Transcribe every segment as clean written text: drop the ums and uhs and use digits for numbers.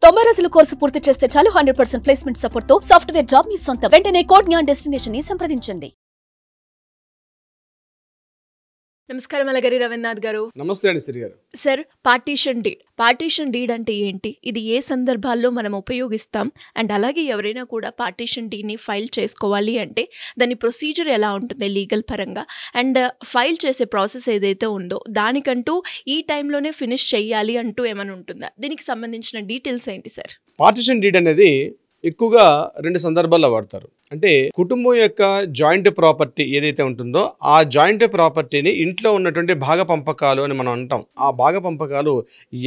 90 రోజుల కోర్సు పూర్తి చేస్తే చాలు 100% ప్లేస్మెంట్ సపోర్ట్ తో సాఫ్ట్వేర్ జాబ్ మీ సొంతం. వెంటనే కోడ్ జ్ఞాన్ డెస్టినేషన్ ని సంప్రదించండి. నమస్కారం అలగరి రవీంద్రనాథ్ గారు. నమస్తే అండి శ్రీ గారు. సార్, పార్టీషన్ డీడ్ అంటే ఏంటి? ఇది ఏ సందర్భాల్లో మనం ఉపయోగిస్తాం? అండ్ అలాగే ఎవరైనా కూడా పార్టీషన్ డీడ్ని ఫైల్ చేసుకోవాలి అంటే దాని ప్రొసీజర్ ఎలా ఉంటుంది లీగల్ పరంగా? అండ్ ఫైల్ చేసే ప్రాసెస్ ఏదైతే ఉందో దానికంటూ ఈ టైంలోనే ఫినిష్ చేయాలి అంటూ ఏమైనా ఉంటుందా? దీనికి సంబంధించిన డీటెయిల్స్ ఏంటి సార్? పార్టీషన్ డీడ్ అనేది ఎక్కువగా రెండు సందర్భాల్లో వాడతారు. అంటే కుటుంబం యొక్క జాయింట్ ప్రాపర్టీ ఏదైతే ఉంటుందో ఆ జాయింట్ ప్రాపర్టీని ఇంట్లో ఉన్నటువంటి భాగ పంపకాలు అని మనం అంటాం. ఆ భాగ పంపకాలు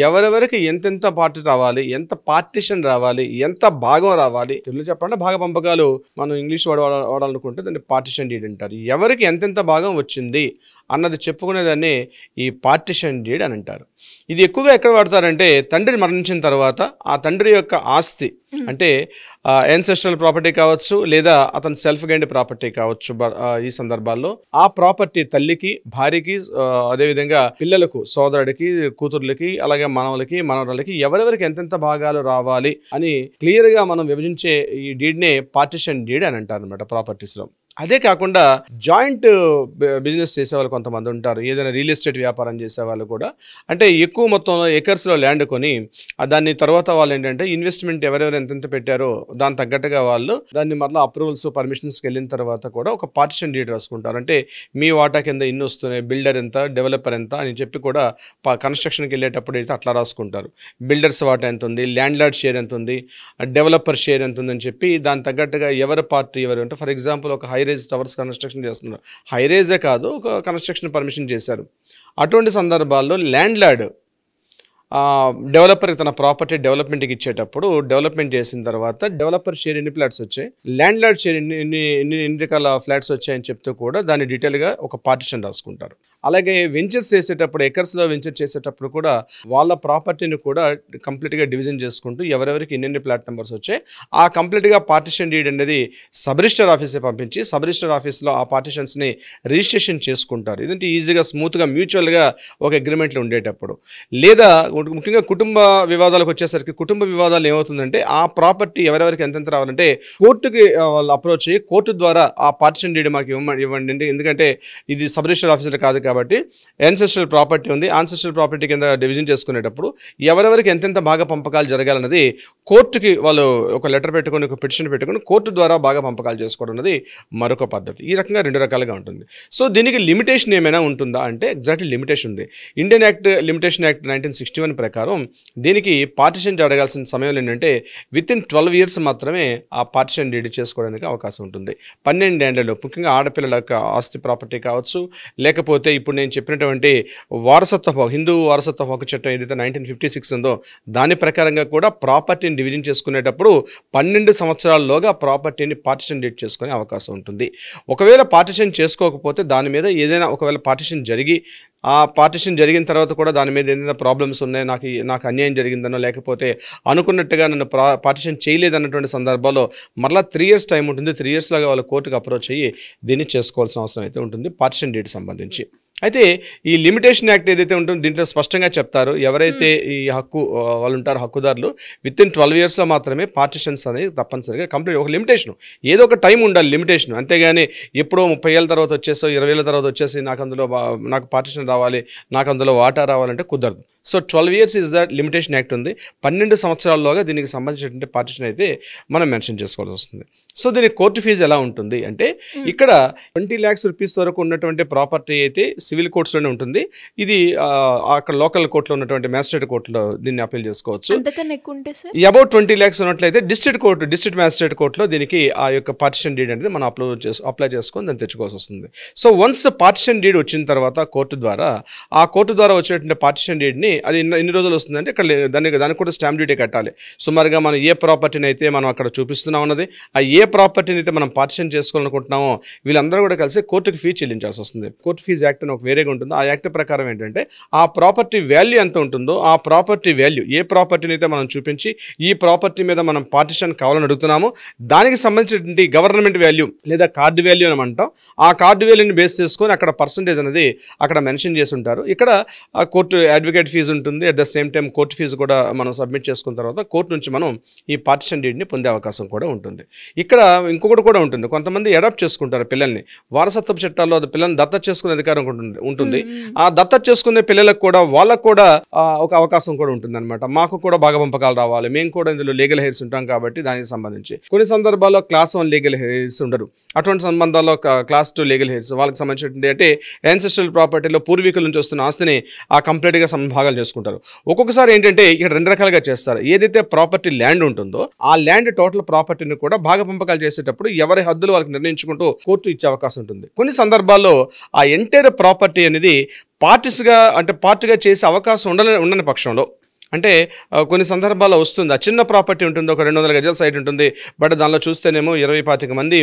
ఎవరెవరికి ఎంతెంత పార్టీ రావాలి, ఎంత పార్టీషన్ రావాలి, ఎంత భాగం రావాలి, తెలుగు చెప్పాలంటే భాగ పంపకాలు మనం ఇంగ్లీష్ వాడాలనుకుంటే దాన్ని పార్టీషన్ డీడ్ అంటారు. ఎవరికి ఎంతెంత భాగం వచ్చింది అన్నది చెప్పుకునేదాన్ని ఈ పార్టీషన్ డీడ్ అని అంటారు. ఇది ఎక్కువగా ఎక్కడ వాడతారంటే తండ్రి మరణించిన తర్వాత ఆ తండ్రి యొక్క ఆస్తి అంటే యాన్సెస్ట్రల్ ప్రాపర్టీ కావచ్చు, లేదా అతని సెల్ఫ్ గైన్డ్ ప్రాపర్టీ కావచ్చు. ఈ సందర్భాల్లో ఆ ప్రాపర్టీ తల్లికి, భార్యకి, అదేవిధంగా పిల్లలకు, సోదరుడికి, కూతుర్లకి, అలాగే మనవలకి, మనవరాలకి ఎవరెవరికి ఎంతెంత భాగాలు రావాలి అని క్లియర్ గా మనం విభజించే ఈ డీడ్నే పార్టీషన్ డీడ్ అని అంటారు అనమాట ప్రాపర్టీస్ లో. అదే కాకుండా జాయింట్ బిజినెస్ చేసేవాళ్ళు కొంతమంది ఉంటారు. ఏదైనా రియల్ ఎస్టేట్ వ్యాపారం చేసేవాళ్ళు కూడా, అంటే ఎక్కువ మొత్తంలో ఎకర్స్లో ల్యాండ్ కొని దాన్ని తర్వాత వాళ్ళు ఏంటంటే ఇన్వెస్ట్మెంట్ ఎవరెవరు ఎంతెంత పెట్టారో దాని తగ్గట్టుగా వాళ్ళు దాన్ని మళ్ళీ అప్రూవల్స్, పర్మిషన్స్కి వెళ్ళిన తర్వాత కూడా ఒక పార్టీషన్ డీడ్ రాసుకుంటారు. అంటే మీ వాటా కింద ఇన్ని వస్తున్నాయి, బిల్డర్ ఎంత, డెవలపర్ ఎంత అని చెప్పి కూడా కన్స్ట్రక్షన్కి వెళ్ళేటప్పుడు అయితే అట్లా రాసుకుంటారు. బిల్డర్స్ వాటా ఎంత ఉంది, ల్యాండ్ లార్డ్ షేర్ ఎంత ఉంది, డెవలపర్ షేర్ ఎంత ఉందని చెప్పి దాని తగ్గట్టుగా ఎవరి పార్టీ ఎవరు అంటే, ఫర్ ఎగ్జాంపుల్ ఒక హైరేజ్ టవర్స్ కన్స్ట్రక్షన్ చేస్తున్నారు, హైరేజే కాదు ఒక కన్స్ట్రక్షన్ పర్మిషన్ చేశారు. అటువంటి సందర్భాల్లో ల్యాండ్ లార్డ్ డెవలపర్కి తన ప్రాపర్టీ డెవలప్మెంట్కి ఇచ్చేటప్పుడు డెవలప్మెంట్ చేసిన తర్వాత డెవలపర్ షేర్ ఎన్ని ఫ్లాట్స్ వచ్చాయి, ల్యాండ్ లార్డ్ షేర్ ఎన్ని రకాల ఫ్లాట్స్ వచ్చాయని చెప్తూ కూడా దాన్ని డీటెయిల్గా ఒక పార్టీషన్ రాసుకుంటారు. అలాగే వెంచర్స్ చేసేటప్పుడు, ఎకర్స్లో వెంచర్ చేసేటప్పుడు కూడా వాళ్ళ ప్రాపర్టీని కూడా కంప్లీట్గా డివిజన్ చేసుకుంటూ ఎవరెవరికి ఎన్ని ఫ్లాట్ నెంబర్స్ వచ్చాయి ఆ కంప్లీట్గా పార్టీషన్ డీడ్ అనేది సబ్ రిజిస్టర్ ఆఫీస్కి పంపించి సబ్ రిజిస్టర్ ఆఫీస్లో ఆ పార్టీషన్స్ని రిజిస్ట్రేషన్ చేసుకుంటారు. ఇదంటే ఈజీగా, స్మూత్గా, మ్యూచువల్గా ఒక అగ్రిమెంట్లు ఉండేటప్పుడు. లేదా ముఖ్యంగా కుటుంబ వివాదాలకు వచ్చేసరికి, కుటుంబ వివాదాలు ఏమవుతుందంటే ఆ ప్రాపర్టీ ఎవరెవరికి ఎంతెంత రావాలంటే కోర్టుకి వాళ్ళు అప్రోచ్ అయ్యి కోర్టు ద్వారా ఆ పార్టీషన్ డీడ్ మాకు ఇవ్వండి, ఎందుకంటే ఇది సబ్ రిజిస్టర్ ఆఫీసర్ కాదు కాబట్టి యాన్సెస్ట్రల్ ప్రాపర్టీ ఉంది, యాన్సెస్ట్రల్ ప్రాపర్టీ కింద డివిజన్ చేసుకునేటప్పుడు ఎవరెవరికి ఎంతెంత భాగ పంపకాలు జరగాలన్నది కోర్టుకి వాళ్ళు ఒక లెటర్ పెట్టుకొని, ఒక పిటిషన్ పెట్టుకొని కోర్టు ద్వారా భాగ పంపకాలు చేసుకోవడం అనేది మరొక పద్ధతి. ఈ రకంగా రెండు రకాలుగా ఉంటుంది. సో దీనికి లిమిటేషన్ ఏమైనా ఉంటుందా అంటే ఎగ్జాక్ట్లీ లిమిటేషన్ ఉంది. ఇండియన్ యాక్ట్ లిమిటేషన్ యాక్ట్ 1961 ప్రకారం దీనికి పార్టీషన్ జరగాల్సిన సమయంలో ఏంటంటే విత్ ఇన్ 12 years మాత్రమే ఆ పార్టీషన్ డీడ్ చేసుకోవడానికి అవకాశం ఉంటుంది. 12 ఏళ్లలో ముఖ్యంగా ఆడపిల్లల యొక్క ఆస్తి ప్రాపర్టీ కావచ్చు, లేకపోతే ఇప్పుడు నేను చెప్పినటువంటి వారసత్వ హిందూ వారసత్వ హక్కు చట్టం ఏదైతే 1956 ఉందో దాని ప్రకారంగా కూడా ప్రాపర్టీని డివిజన్ చేసుకునేటప్పుడు 12 సంవత్సరాల్లోగా ప్రాపర్టీని పార్టీషన్ డీడ్ చేసుకునే అవకాశం ఉంటుంది. ఒకవేళ పార్టీషన్ చేసుకోకపోతే దాని మీద ఏదైనా ఒకవేళ పార్టీషన్ జరిగి ఆ పార్టీషన్ జరిగిన తర్వాత కూడా దాని మీద ఏదైనా ప్రాబ్లమ్స్ ఉన్నాయి, నాకు అన్యాయం జరిగిందనో లేకపోతే అనుకున్నట్టుగా నన్ను పార్టీషన్ చేయలేదన్నటువంటి సందర్భాల్లో మరలా 3 years టైం ఉంటుంది. 3 years లాగా వాళ్ళ కోర్టుకు అప్రోచ్ అయ్యి దీన్ని చేసుకోవాల్సిన అవసరం అయితే ఉంటుంది పార్టీషన్ డీడ్ సంబంధించి. అయితే ఈ లిమిటేషన్ యాక్ట్ ఏదైతే ఉంటుందో దీంట్లో స్పష్టంగా చెప్తారు, ఎవరైతే ఈ హక్కు వాళ్ళు ఉంటారో హక్కుదారులు విత్ ఇన్ 12 yearsలో మాత్రమే పార్టీషన్స్ అనేది తప్పనిసరిగా కంప్లీట్. ఒక లిమిటేషన్, ఏదో ఒక టైం ఉండాలి లిమిటేషన్, అంతేగాని ఎప్పుడో 30 ఏళ్ళ తర్వాత వచ్చేసో 20 ఏళ్ళ తర్వాత వచ్చేసి నాకు పార్టీషన్ రావాలి, నాకు అందులో వాటా రావాలంటే కుదరదు. So 12 years is that limitation act ఉంది. 12 సంవత్సరాల్లోగా దీనికి సంబంధించినటువంటి పార్టీషన్ అయితే మనం మెన్షన్ చేసుకోవాల్సి వస్తుంది. సో దీనికి కోర్టు ఫీజు ఎలా ఉంటుంది అంటే ఇక్కడ 20 lakhs rupees వరకు ఉన్నటువంటి ప్రాపర్టీ అయితే సివిల్ కోర్ట్స్లోనే ఉంటుంది. ఇది అక్కడ లోకల్ కోర్టులో ఉన్నటువంటి మ్యాజిస్ట్రేట్ కోర్టులో దీన్ని అపీల్ చేసుకోవచ్చు. అబౌట్ 20 lakhs ఉన్నట్లయితే డిస్ట్రిక్ట్ మ్యాజిస్ట్రేట్ కోర్టులో దీనికి ఆ యొక్క పార్టీషన్ డీడ్ అనేది మనం అప్లై చేసుకొని దాన్ని తెచ్చుకోవాల్సి వస్తుంది. సో వన్స్ పార్టీషన్ డీడ్ వచ్చిన తర్వాత కోర్టు ద్వారా వచ్చేటువంటి పార్టీషన్ డీడ్ని అది ఎన్ని రోజులు వస్తుందంటే ఇక్కడ దానికి కూడా స్టాంప్ డ్యూటీ కట్టాలి. సుమారుగా మనం ఏ ప్రాపర్టీని అయితే మనం అక్కడ చూపిస్తున్నా ఉన్నది, ఆ ఏ ప్రాపర్టీని అయితే మనం పార్టీషన్ చేసుకోవాలనుకుంటున్నామో వీళ్ళందరూ కూడా కలిసి కోర్టుకి ఫీజు చెల్లించాల్సి వస్తుంది. కోర్టు ఫీజు యాక్ట్ అని అని ఒక వేరేగా ఉంటుందో ఆ యాక్ట్ ప్రకారం ఏంటంటే ఆ ప్రాపర్టీ వాల్యూ ఎంత ఉంటుందో ఆ ప్రాపర్టీ వాల్యూ ఏ ప్రాపర్టీని అయితే మనం చూపించి ఈ ప్రాపర్టీ మీద మనం పార్టిషన్ కావాలని అడుగుతున్నామో దానికి సంబంధించినటువంటి గవర్నమెంట్ వాల్యూ లేదా కార్డు వాల్యూ అని అంటాం. ఆ కార్డు వాల్యూని బేస్ చేసుకొని అక్కడ పర్సంటేజ్ అనేది అక్కడ మెన్షన్ చేసి ఉంటారు. ఇక్కడ కోర్టు అడ్వకేట్ ఫీజు ఉంటుంది. At the same time court fee కూడా మనం సబ్మిట్ చేసుకున్న తర్వాత కోర్టు నుంచి మనం ఈ పార్టిషన్ డీడ్ని పొందే అవకాశం కూడా ఉంటుంది. ఇక్కడ ఇంకొకటి కూడా ఉంటుంది, కొంతమంది అడాప్ట్ చేసుకుంటారు పిల్లల్ని. వారసత్వ చట్టాల్లో పిల్లల్ని దత్తత చేసుకునే అధికారం ఉంటుంది. ఆ దత్తత చేసుకునే పిల్లలకు కూడా వాళ్ళకు కూడా ఒక అవకాశం కూడా ఉంటుంది అనమాట. మాకు కూడా భాగపంపకాలు రావాలి, మేము కూడా ఇందులో లీగల్ హెయిర్స్ ఉంటాం కాబట్టి దానికి సంబంధించి కొన్ని సందర్భాల్లో క్లాస్ 1 లీగల్ హెయిర్స్ ఉండరు. అటువంటి సంబంధాల్లో క్లాస్ 2 లీగల్ హెయిర్స్ వాళ్ళకి సంబంధించినటువంటి అంటే యాన్సెస్ట్రల్ ప్రాపర్టీలో పూర్వీకుల నుంచి వస్తున్న ఆస్తిని కంప్లీట్గా సమభాగాలు చేసుకుంటారు. ఒక్కొక్కసారి ఏంటంటే ఇక్కడ 2 రకాలుగా చేస్తారు. ఏదైతే ప్రాపర్టీ ల్యాండ్ ఉంటుందో ఆ ల్యాండ్ టోటల్ ప్రాపర్టీని కూడా భాగపంపకాలు చేసేటప్పుడు ఎవరి హద్దులు వాళ్ళకి నిర్ణయించుకుంటూ కోర్టు ఇచ్చే అవకాశం ఉంటుంది. కొన్ని సందర్భాల్లో ఆ ఎంటైర్ ప్రాపర్టీ అనేది పార్ట్గా చేసే అవకాశం ఉండని పక్షంలో అంటే కొన్ని సందర్భాల్లో వస్తుంది. ఆ చిన్న ప్రాపర్టీ ఉంటుంది, ఒక 200 గజాల సైట్ ఉంటుంది, బట్ దానిలో చూస్తేనేమో 20-25 మంది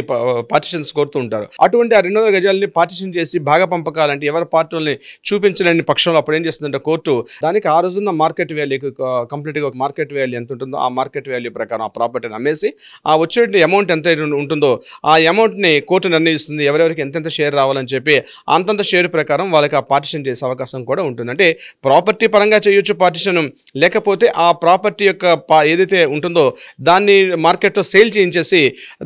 పార్టిషన్స్ కోరుతూ ఉంటారు. అటువంటి ఆ 200 గజాలని పార్టిషన్ చేసి భాగపంపకాలంటే ఎవరి పార్టీలని చూపించలేని పక్షంలో అప్పుడు ఏం చేస్తుందంటే కోర్టు దానికి ఆ రోజున్న మార్కెట్ వాల్యూకి కంప్లీట్గా ఒక మార్కెట్ వాల్యూ ఎంత ఉంటుందో ఆ మార్కెట్ వాల్యూ ప్రకారం ఆ ప్రాపర్టీని అమ్మేసి ఆ వచ్చే అమౌంట్ ఎంత ఉంటుందో ఆ అమౌంట్ని కోర్టు నిర్ణయిస్తుంది. ఎవరెవరికి ఎంతెంత షేర్ రావాలని చెప్పి అంతంత షేర్ ప్రకారం వాళ్ళకి ఆ పార్టిషన్ చేసే అవకాశం కూడా ఉంటుంది. అంటే ప్రాపర్టీ పరంగా చేయొచ్చు పార్టిషన్, లేకపోతే ఆ ప్రాపర్టీ యొక్క ఏదైతే ఉంటుందో దాన్ని మార్కెట్లో సేల్ చేయించేసి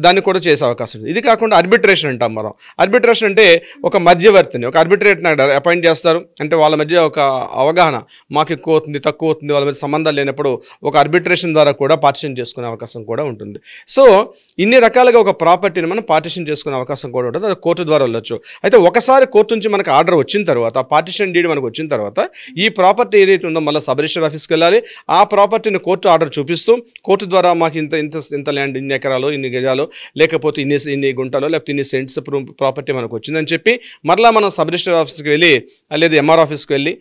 దాన్ని కూడా చేసే అవకాశం ఉంది. ఇది కాకుండా ఆర్బిట్రేషన్ అంటాం మనం. ఆర్బిట్రేషన్ అంటే ఒక మధ్యవర్తిని, ఒక ఆర్బిట్రేటర్ని అపాయింట్ చేస్తారు. అంటే వాళ్ళ మధ్య ఒక అవగాహన, మాకు ఎక్కువ అవుతుంది తక్కువ అవుతుంది వాళ్ళ మధ్య సంబంధాలు లేనప్పుడు ఒక ఆర్బిట్రేషన్ ద్వారా కూడా పార్టిషన్ చేసుకునే అవకాశం కూడా ఉంటుంది. సో ఇన్ని రకాలుగా ఒక ప్రాపర్టీని మనం పార్టిషన్ చేసుకునే అవకాశం కూడా ఉంటుంది. అది కోర్టు ద్వారా వెళ్ళొచ్చు. అయితే ఒకసారి కోర్టు నుంచి మనకు ఆర్డర్ వచ్చిన తర్వాత, పార్టిషన్ డీడ్ మనకు వచ్చిన తర్వాత ఈ ప్రాపర్టీ ఏదైతే ఉందో మళ్ళీ సబ్ రిజిస్టర్ ఆఫీస్కి వెళ్ళాలి. ఆ ప్రాపర్టీని కోర్టు ఆర్డర్ చూపిస్తూ కోర్టు ద్వారా మాకు ఇంత ల్యాండ్, ఇన్ని ఎకరాలు, ఇన్ని గజాలు, లేకపోతే ఇన్ని గుంటలు, లేకపోతే ఇన్ని సెంట్స్ ప్రాపర్టీ మనకు వచ్చిందని చెప్పి మరలా మనం సబ్ రిజిస్టర్ ఆఫీస్కి వెళ్ళి లేదా ఎంఆర్ ఆఫీస్కి వెళ్ళి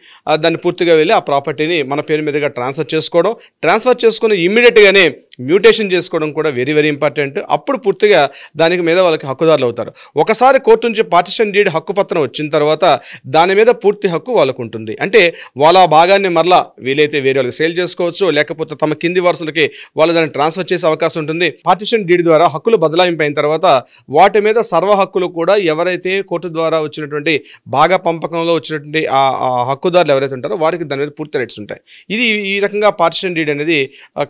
దాన్ని పూర్తిగా వెళ్ళి ఆ ప్రాపర్టీని మన పేరు మీదుగా ట్రాన్స్ఫర్ చేసుకొని ఇమ్మీడియట్గానే మ్యూటేషన్ చేసుకోవడం కూడా వెరీ వెరీ ఇంపార్టెంట్. అప్పుడు పూర్తిగా దానికి మీద వాళ్ళకి హక్కుదారులు అవుతారు. ఒకసారి కోర్టు నుంచి పార్టిషన్ డీడ్ హక్కుపత్రం వచ్చిన తర్వాత దాని మీద పూర్తి హక్కు వాళ్ళకు ఉంటుంది. అంటే వాళ్ళ భాగాన్ని మరలా వీలైతే వేరే వాళ్ళకి సేల్ చేసుకోవచ్చు, లేకపోతే తమ కింది వరుసలకి వాళ్ళు దాన్ని ట్రాన్స్ఫర్ చేసే అవకాశం ఉంటుంది. పార్టిషన్ డీడ్ ద్వారా హక్కులు బదలాయింపు అయిన తర్వాత వాటి మీద సర్వ హక్కులు కూడా ఎవరైతే కోర్టు ద్వారా వచ్చినటువంటి భాగ పంపకంలో వచ్చినటువంటి ఆ హక్కుదారులు ఎవరైతే ఉంటారో వారికి దాని మీద పూర్తి రైట్స్ ఉంటాయి. ఇది ఈ రకంగా పార్టిషన్ డీడ్ అనేది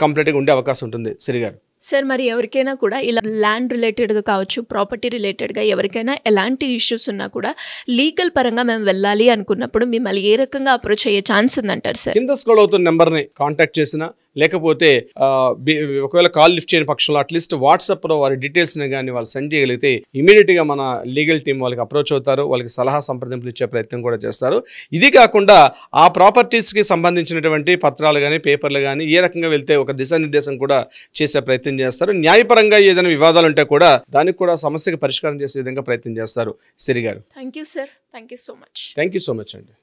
కంప్లీట్గా ఉండే అవకాశం ఉంటుంది. శ్రీగారు సార్, మరి ఎవరికైనా కూడా ఇలా ల్యాండ్ రిలేటెడ్గా కావచ్చు, ప్రాపర్టీ రిలేటెడ్గా ఎవరికైనా ఎలాంటి ఇష్యూస్ ఉన్నా కూడా లీగల్ పరంగా మేము వెళ్ళాలి అనుకున్నప్పుడు మిమ్మల్ని ఏ రకంగా అప్రోచ్ అయ్యే ఛాన్స్ ఉందంటారు సార్? కింద స్క్రోల్ అవుతున్న నెంబర్ని కాంటాక్ట్ చేసినా, లేకపోతే ఒకవేళ కాల్ లిఫ్ట్ చేయని పక్షంలో అట్లీస్ట్ వాట్సాప్లో వారి డీటెయిల్స్ని కానీ వాళ్ళు సెండ్ చేయగలిగితే ఇమీడియట్గా మన లీగల్ టీం వాళ్ళకి అప్రోచ్ అవుతారు. వాళ్ళకి సలహా సంప్రదింపులు ఇచ్చే ప్రయత్నం కూడా చేస్తారు. ఇది కాకుండా ఆ ప్రాపర్టీస్కి సంబంధించినటువంటి పత్రాలు కానీ పేపర్లు కానీ ఏ రకంగా వెళ్తే ఒక దిశానిర్దేశం కూడా చేసే ప్రయత్నం చేస్తారు. న్యాయపరంగా ఏదైనా వివాదాలు ఉంటే కూడా దానికి కూడా సమస్యకు పరిష్కారం చేసే విధంగా ప్రయత్నం చేస్తారు. సిరి గారు, thank you sir. Thank you so much. Thank you so much అండి.